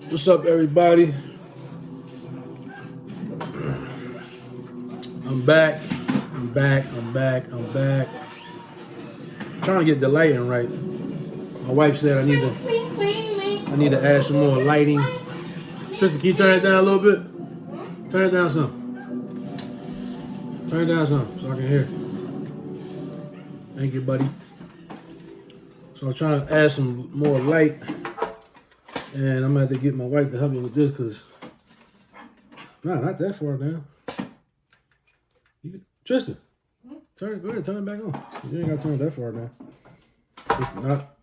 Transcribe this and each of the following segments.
What's up, everybody? I'm back. I'm back. Trying to get the lighting right. My wife said I need to add some more lighting. Sister, can you turn it down a little bit? Turn it down some. Turn it down some so I can hear. Thank you, buddy. So I'm trying to add some more light, and I'm gonna have to get my wife to help me with this because not that far down. Tristan, go ahead, turn it back on. You ain't got to turn it that far down. It's not.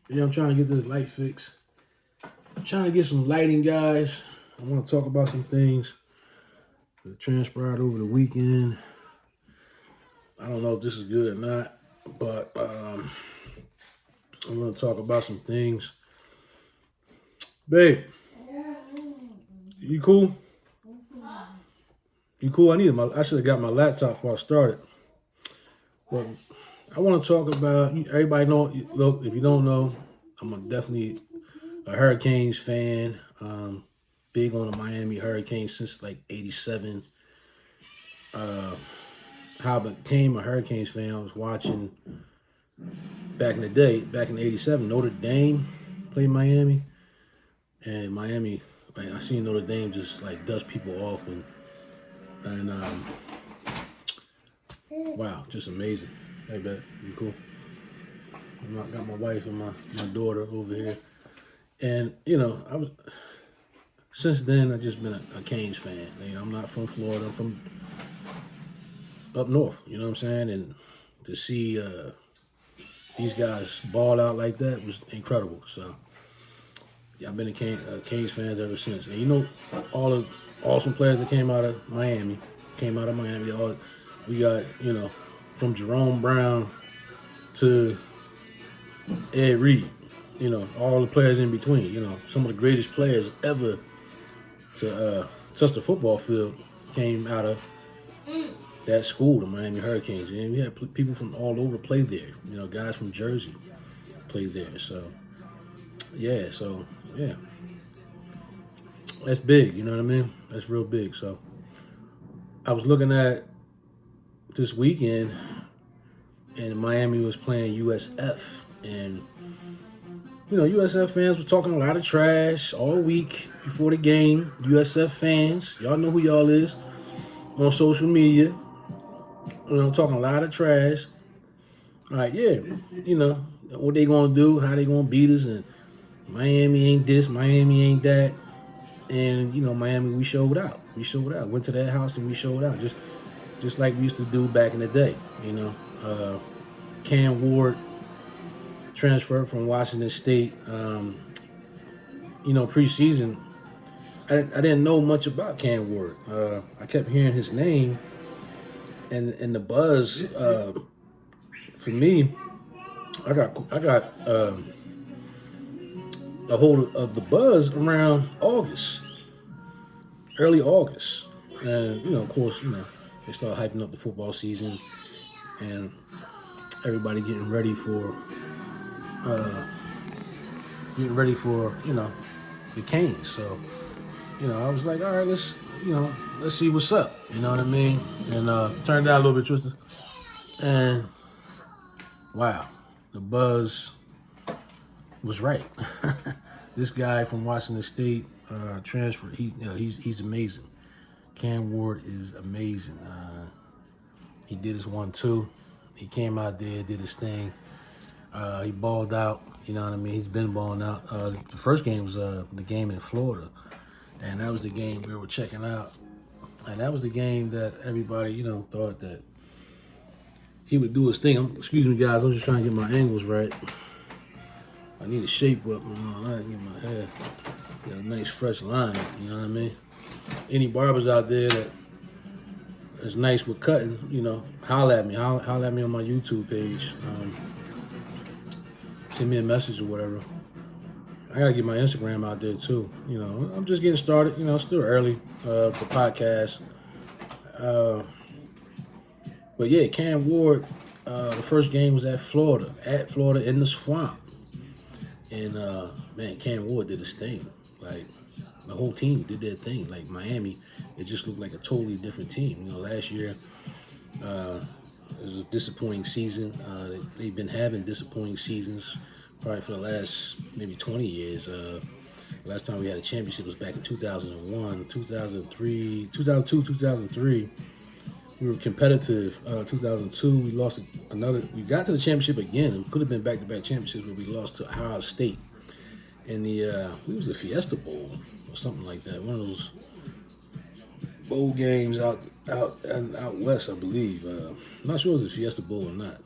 Yeah, I'm trying to get this light fixed. I'm trying to get some lighting, guys. I want to talk about some things that transpired over the weekend. I don't know if this is good or not, but I'm going to talk about some things. Babe, you cool? You cool? I should have got my laptop before I started. But I want to talk about, everybody know, look, if you don't know, definitely a Hurricanes fan. Big on the Miami Hurricanes since like 87. How I became a Hurricanes fan, I was watching back in the day, back in 87, Notre Dame played Miami. And Miami, like I seen Notre Dame just like dust people off and wow, just amazing. Hey, bet, you cool? I got my wife and my daughter over here. And, since then, I've just been a Canes fan. I'm not from Florida. I'm from up north, you know what I'm saying? And to see these guys ball out like that was incredible. So, yeah, I've been a Canes fans ever since. And all the awesome players that came out of Miami. We got, from Jerome Brown to Ed Reed, all the players in between, some of the greatest players ever to touch the football field came out of that school, the Miami Hurricanes. And we had people from all over play there, guys from Jersey played there. So, yeah, that's big, you know what I mean? That's real big. So, I was looking at this weekend, and Miami was playing USF, and USF fans were talking a lot of trash all week before the game. USF fans, y'all know who y'all is on social media. Talking a lot of trash. Like, yeah, what they gonna do, how they gonna beat us, and Miami ain't this, Miami ain't that. And, Miami, we showed out. Went to that house and we showed out. Just like we used to do back in the day, Cam Ward transferred from Washington State. Preseason, I didn't know much about Cam Ward. I kept hearing his name, and the buzz for me, I got a hold of the buzz around early August, and they start hyping up the football season, and everybody getting ready for the Canes. So, I was like, all right, let's see what's up. You know what I mean? And turned out a little bit, Tristan. And wow, the buzz was right. This guy from Washington State transferred. He's amazing. Cam Ward is amazing. He did his 1-2. He came out there, did his thing. He balled out. You know what I mean? He's been balling out. The first game was the game in Florida, and that was the game we were checking out. And that was the game that everybody, thought that he would do his thing. Excuse me, guys. I'm just trying to get my angles right. I need to shape up and all that, get my hair. Get a nice fresh line, you know what I mean? Any barbers out there that is nice with cutting, holler at me. Holler at me on my YouTube page. Send me a message or whatever. I gotta get my Instagram out there too. I'm just getting started. Still early for podcast. But yeah, Cam Ward. The first game was at Florida in the swamp. And man, Cam Ward did his thing. Like the whole team did their thing. Like Miami, it just looked like a totally different team. Last year it was a disappointing season. They've been having disappointing seasons probably for the last maybe 20 years. Last time we had a championship was back in 2001, 2003, 2002, 2003. We were competitive. 2002, we lost another. We got to the championship again. It could have been back-to-back championships, but we lost to Ohio State in the. It was the Fiesta Bowl or something like that. One of those bowl games out west, I believe. I'm not sure if it was the Fiesta Bowl or not.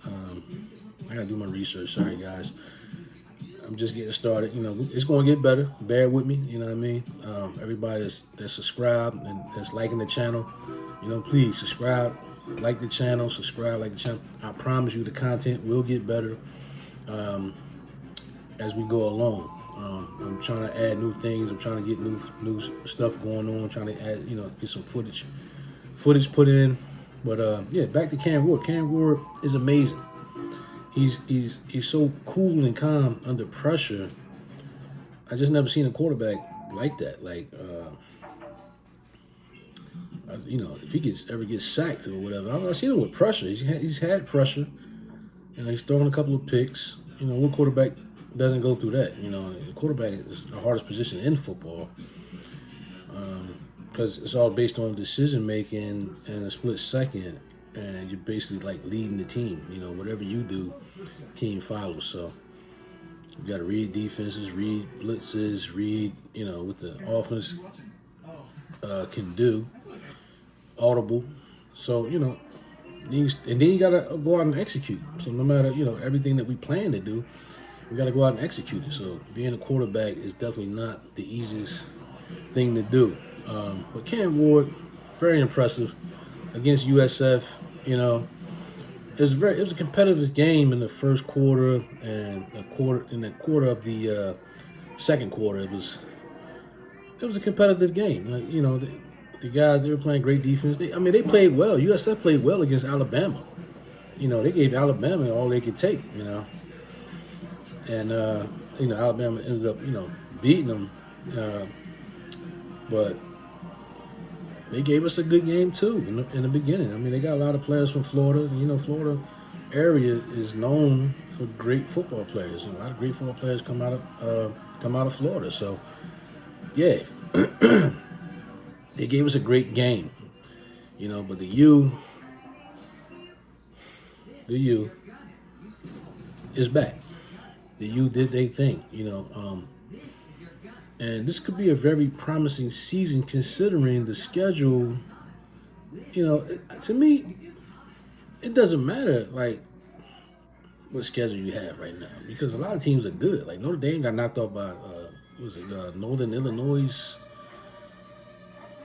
I gotta do my research. Sorry, guys. I'm just getting started. It's going to get better. Bear with me. You know what I mean? Everybody that's subscribed and that's liking the channel, please subscribe, like the channel, subscribe, like the channel. I promise you the content will get better as we go along. I'm trying to add new things. I'm trying to get new stuff going on. I'm trying to add, get some footage put in. But yeah, back to Cam Ward. Cam Ward is amazing. He's so cool and calm under pressure. I just never seen a quarterback like that. Like, if he ever gets sacked or whatever, I've seen him with pressure. He's had pressure. He's thrown a couple of picks. What quarterback doesn't go through that? The quarterback is the hardest position in football because it's all based on decision making and a split second. And you're basically like leading the team. Whatever you do, team follows. So you got to read defenses, read blitzes, read, what the offense can do. Audible. So, and then you got to go out and execute. So no matter, everything that we plan to do, we got to go out and execute it. So being a quarterback is definitely not the easiest thing to do. But Cam Ward, very impressive against USF. It was a competitive game in the first quarter and the quarter of the second quarter. It was a competitive game. The guys, they were playing great defense. They played well. USF played well against Alabama. They gave Alabama all they could take. And Alabama ended up beating them, but they gave us a good game too in the beginning. They got a lot of players from Florida. Florida area is known for great football players. A lot of great football players come out of Florida. So, yeah, they gave us a great game. But the U is back. The U did their thing. And this could be a very promising season considering the schedule. To me, it doesn't matter, like, what schedule you have right now. Because a lot of teams are good. Like, Notre Dame got knocked off by, Northern Illinois.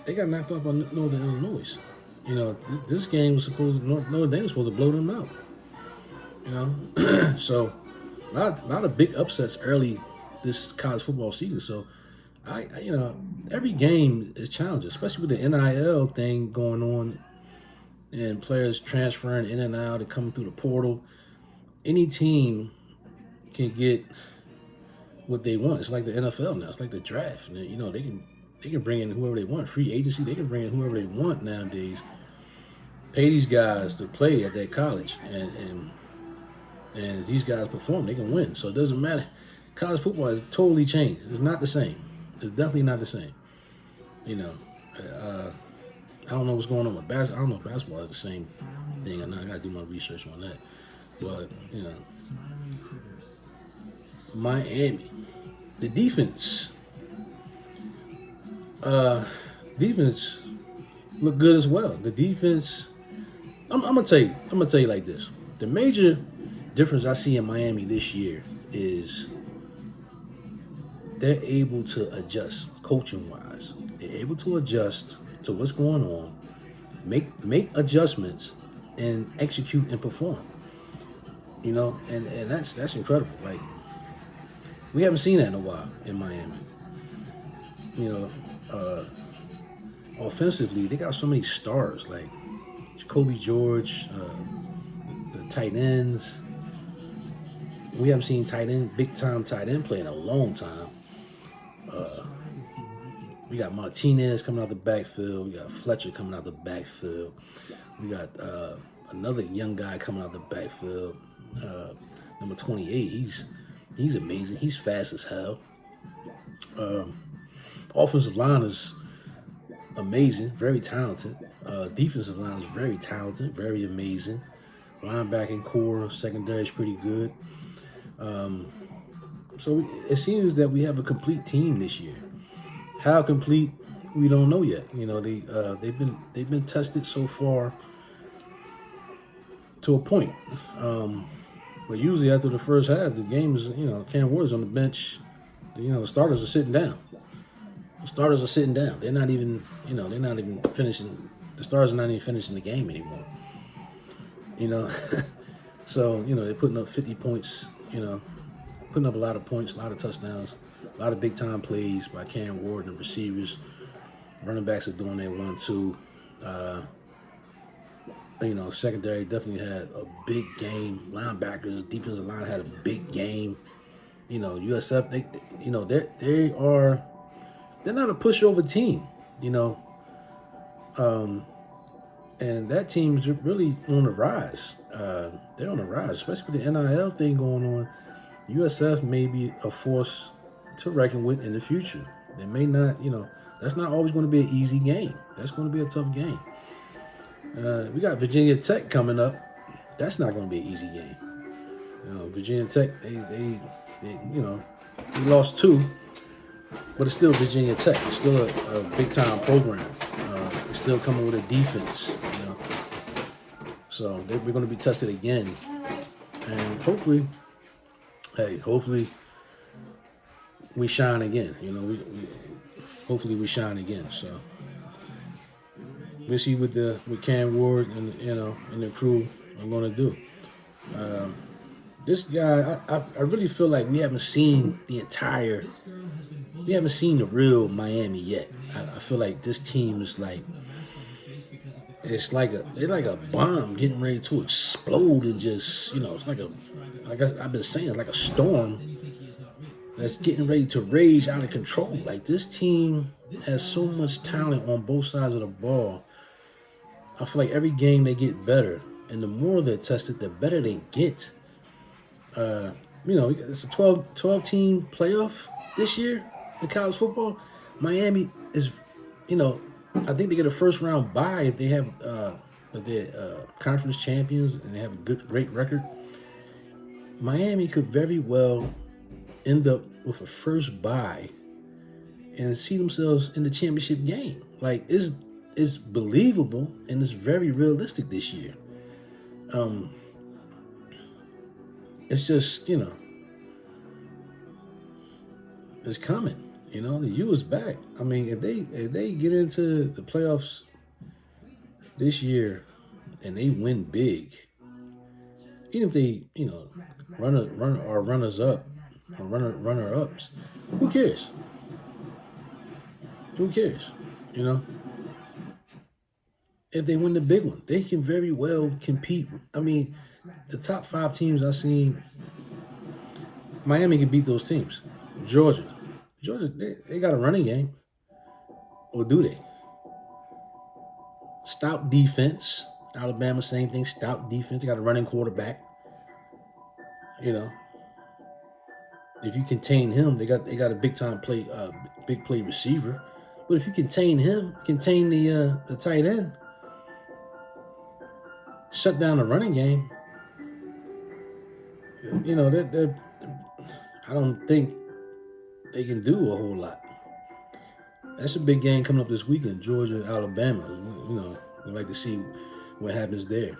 They got knocked off by Northern Illinois. This game was Notre Dame was supposed to blow them out. So, a lot of big upsets early this college football season. So, every game is challenging, especially with the NIL thing going on and players transferring in and out and coming through the portal. Any team can get what they want. It's like the NFL now. It's like the draft. And, they can bring in whoever they want. Free agency, they can bring in whoever they want nowadays. Pay these guys to play at that college, and these guys perform. They can win. So it doesn't matter. College football has totally changed. It's not the same. It's definitely not the same. I don't know what's going on with basketball. I don't know if basketball is the same thing or not. I got to do my research on that. But, Miami, the defense look good as well. The defense, I'm gonna tell you like this. The major difference I see in Miami this year is they're able to adjust coaching wise. They're able to adjust to what's going on, make adjustments, and execute and perform. And that's incredible. Like, we haven't seen that in a while in Miami. Offensively, they got so many stars like Jacoby George, the tight ends. We haven't seen big time tight end play in a long time. We got Martinez coming out the backfield. We got Fletcher coming out the backfield. We got another young guy coming out the backfield. Number 28. He's amazing. He's fast as hell. Offensive line is amazing, very talented. Defensive line is very talented, very amazing. Linebacking core, secondary is pretty good. So it seems that we have a complete team this year. How complete, we don't know yet. You know, they've been tested so far to a point. But usually after the first half, the game is, Cam Ward's on the bench. The starters are sitting down. The starters are sitting down. They're not even finishing. The starters are not even finishing the game anymore. So, they're putting up 50 points, putting up a lot of points, a lot of touchdowns, a lot of big-time plays by Cam Ward and receivers. Running backs are doing their 1-2. Secondary definitely had a big game. Linebackers, defensive line had a big game. USF, they're not a pushover team, and that team's really on the rise. They're on the rise, especially with the NIL thing going on. USF may be a force to reckon with in the future. They may not, that's not always going to be an easy game. That's going to be a tough game. We got Virginia Tech coming up. That's not going to be an easy game. Virginia Tech, they lost 2, but it's still Virginia Tech. It's still a big-time program. It's still coming with a defense, So we're going to be tested again. And hopefully we shine again. Hopefully we shine again. So we'll see what Cam Ward and the crew are going to do. This guy, I really feel like we haven't seen the real Miami yet. I feel like this team is they're like a bomb getting ready to explode and just, it's like I've been saying, like a storm that's getting ready to rage out of control. Like, this team has so much talent on both sides of the ball. I feel like every game they get better, and the more they're tested, the better they get. It's a 12-team playoff this year in college football. Miami is, I think they get a first-round bye if they have if they're conference champions and they have a great record. Miami could very well end up with a first bye and see themselves in the championship game. Like, it's believable and it's very realistic this year. It's just, it's coming. The U is back. I mean, if they get into the playoffs this year and they win big, even if they, runners up or runner ups, who cares? Who cares? If they win the big one, they can very well compete. I mean, the top 5 teams I've seen, Miami can beat those teams. Georgia, they got a running game. Or do they? Stout defense. Alabama, same thing. Stout defense. They got a running quarterback. If you contain him, they got a big play receiver. But if you contain him, contain the tight end, shut down the running game, I don't think they can do a whole lot. That's a big game coming up this weekend, Georgia, Alabama. We'd like to see what happens there.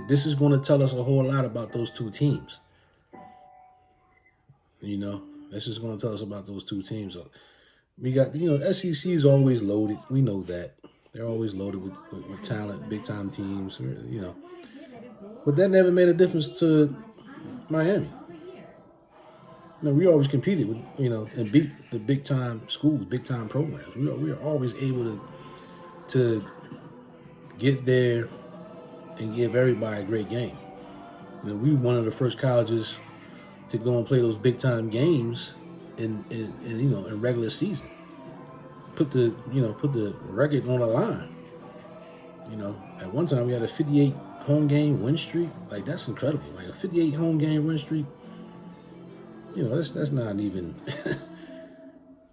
This is going to tell us a whole lot about those two teams. This is going to tell us about those two teams. We got, SEC is always loaded. We know that. They're always loaded with talent, big-time teams, But that never made a difference to Miami. We always competed with, and beat the big-time schools, big-time programs. We are always able to get there and give everybody a great game. We were one of the first colleges to go and play those big time games in regular season. Put the record on the line. At one time we had a 58 home game win streak. Like that's incredible. Like a 58 home game win streak. That's not even.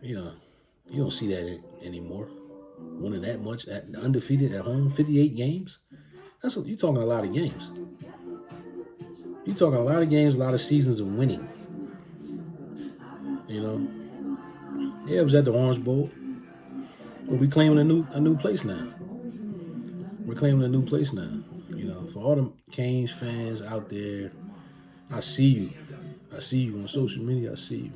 you know, you don't see that anymore. Winning that much, undefeated at home, 58 games. You're talking a lot of games. You're talking a lot of games, a lot of seasons of winning. Yeah, it was at the Orange Bowl. But we claiming a new place now. We're claiming a new place now. For all the Canes fans out there, I see you. I see you on social media. I see you.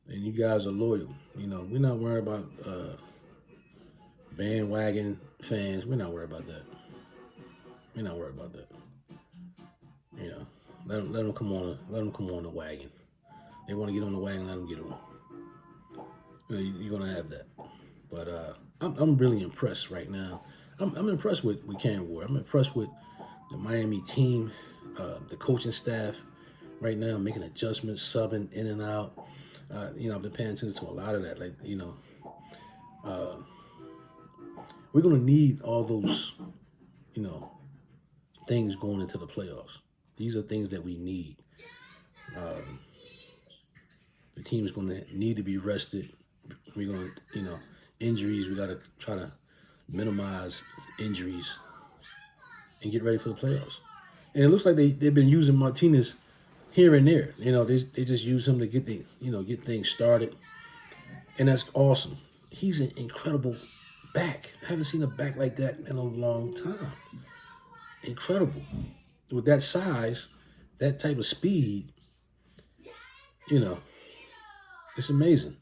And you guys are loyal. We're not worried about bandwagon fans. We're not worried about that. We're not worried about that. Let them come on. Let them come on the wagon. They want to get on the wagon. Let them get on. You're gonna have that. But I'm really impressed right now. I'm impressed with Cam Ward. I'm impressed with the Miami team, the coaching staff right now, making adjustments, subbing in and out. I've been paying attention to a lot of that. We're going to need all those, things going into the playoffs. These are things that we need. The team is going to need to be rested. We're going to, injuries. We got to try to minimize injuries and get ready for the playoffs. And it looks like they've been using Martinez here and there. They just use him to get get things started. And that's awesome. He's an incredible back. I haven't seen a back like that in a long time. Incredible. With that size, that type of speed, it's amazing.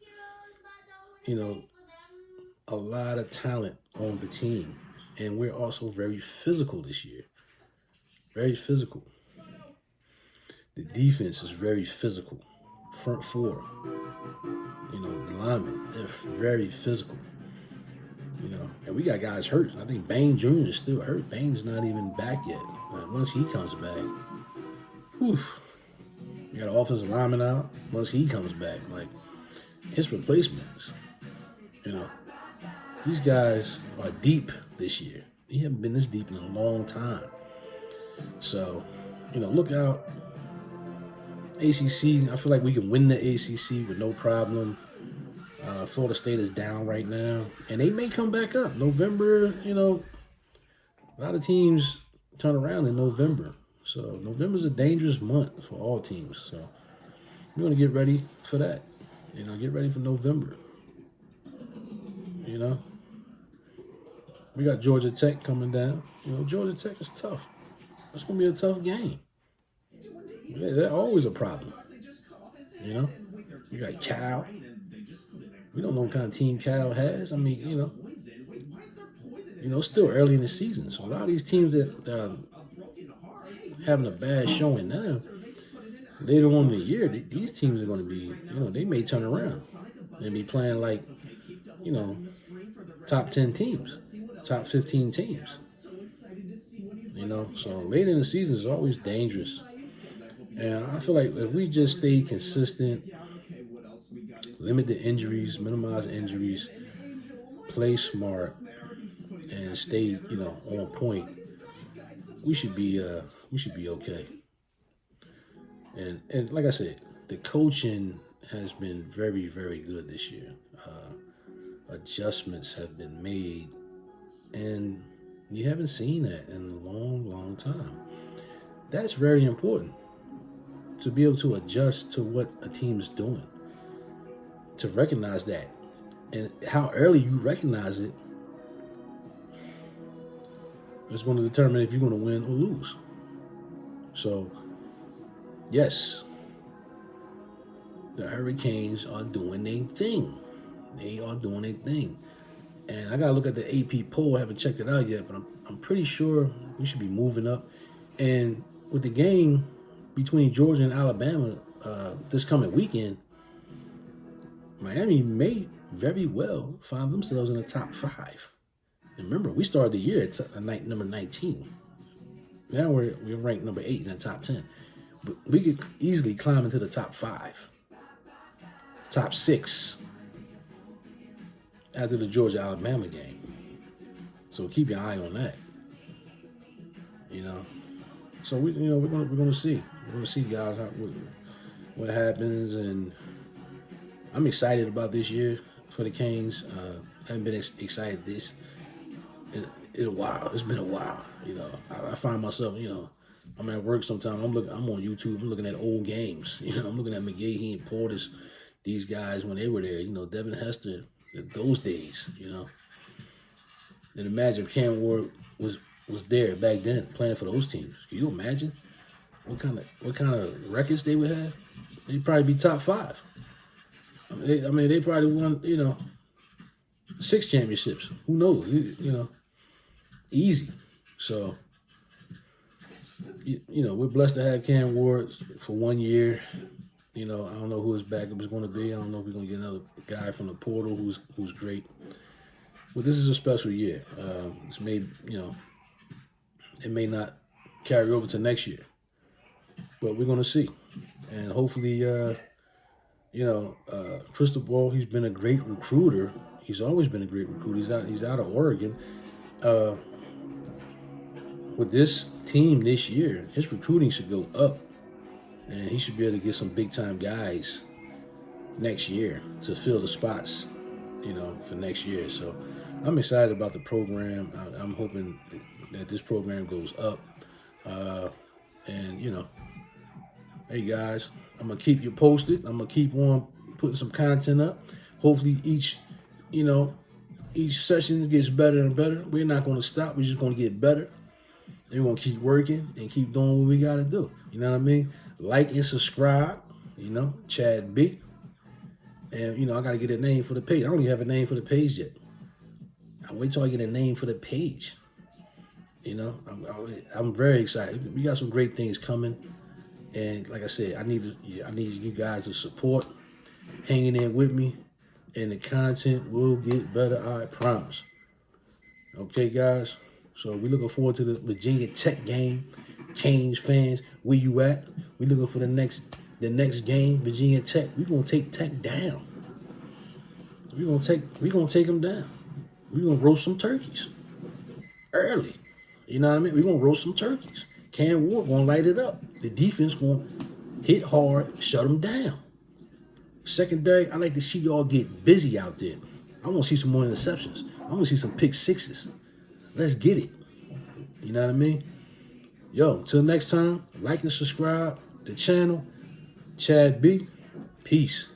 A lot of talent on the team. And we're also very physical this year. Very physical. The defense is very physical. Front four. The linemen, they're very physical. And we got guys hurt. I think Bain Jr. is still hurt. Bain's not even back yet. Once he comes back, whew, you got an offensive lineman out. Once he comes back, his replacements, these guys are deep this year. They haven't been this deep in a long time. So, look out. ACC, I feel like we can win the ACC with no problem. Florida State is down right now. And they may come back up. November, a lot of teams turn around in November. So November's a dangerous month for all teams. So we're going to get ready for that. Get ready for November. We got Georgia Tech coming down. Georgia Tech is tough. It's going to be a tough game. Yeah, they're always a problem. You got Cal. We don't know what kind of team Cal has. It's still early in the season. So a lot of these teams that are having a bad showing now, later on in the year, these teams are going to be, they may turn around and be playing like, top 10 teams, top 15 teams. So late in the season is always dangerous. And I feel like if we just stay consistent, limit the injuries, minimize injuries, play smart, and stay, on point, we should be okay. And like I said, the coaching has been very, very good this year. Adjustments have been made, and you haven't seen that in a long, long time. That's very important, to be able to adjust to what a team is doing, to recognize that. And how early you recognize it is going to determine if you're going to win or lose. So, yes, the Hurricanes are doing their thing. They are doing their thing. And I got to look at the AP poll. I haven't checked it out yet, but I'm pretty sure we should be moving up. And with the game between Georgia and Alabama this coming weekend, Miami may very well find themselves in the top 5. And remember, we started the year at number 19. Now we're ranked number 8 in the top 10. But we could easily climb into the top 5, top 6 after the Georgia-Alabama game. So keep your eye on that. You know. So we're gonna see. We're gonna see, guys, what happens, and I'm excited about this year for the Canes. Haven't been excited this in a while. It's been a while. You know, I find myself, I'm at work sometimes. I'm on YouTube. I'm looking at old games. You know, I'm looking at McGahee and Portis, these guys when they were there. You know, Devin Hester, those days. You know, and imagine if Cam Ward was there back then playing for those teams. Can you imagine what kind of records they would have? They'd probably be top 5. They probably won 6 championships. Who knows? Easy. So, we're blessed to have Cam Ward for 1 year. I don't know who his backup is going to be. I don't know if we're going to get another guy from the portal who's great. But this is a special year. It may not carry over to next year, but we're going to see. And hopefully, Cristobal, he's been a great recruiter. He's always been a great recruiter. He's out of Oregon. With this team this year, his recruiting should go up, and he should be able to get some big-time guys next year to fill the spots, for next year. So I'm excited about the program. I'm hoping that this program goes up. Hey guys, I'm gonna keep you posted. I'm gonna keep on putting some content up. Hopefully each session gets better and better. We're not gonna stop. We're just gonna get better. And we're gonna keep working and keep doing what we gotta do. You know what I mean? Like and subscribe. Chad B. And I gotta get a name for the page. I don't even have a name for the page yet. I'll wait till I get a name for the page. I'm very excited. We got some great things coming. And like I said, I need you guys to support, hanging in with me, and the content will get better, I promise. Okay, guys? So we're looking forward to the Virginia Tech game. Canes fans, where you at? We're looking for the next game, Virginia Tech. We're gonna take Tech down. We're gonna take them down. We're gonna roast some turkeys early. You know what I mean? We're gonna roast some turkeys. Cam Ward gonna light it up. The defense gonna hit hard, shut them down. Secondary, I like to see y'all get busy out there. I want to see some more interceptions. I want to see some pick sixes. Let's get it. You know what I mean? Yo, until next time, like and subscribe to the channel. Chad B. Peace.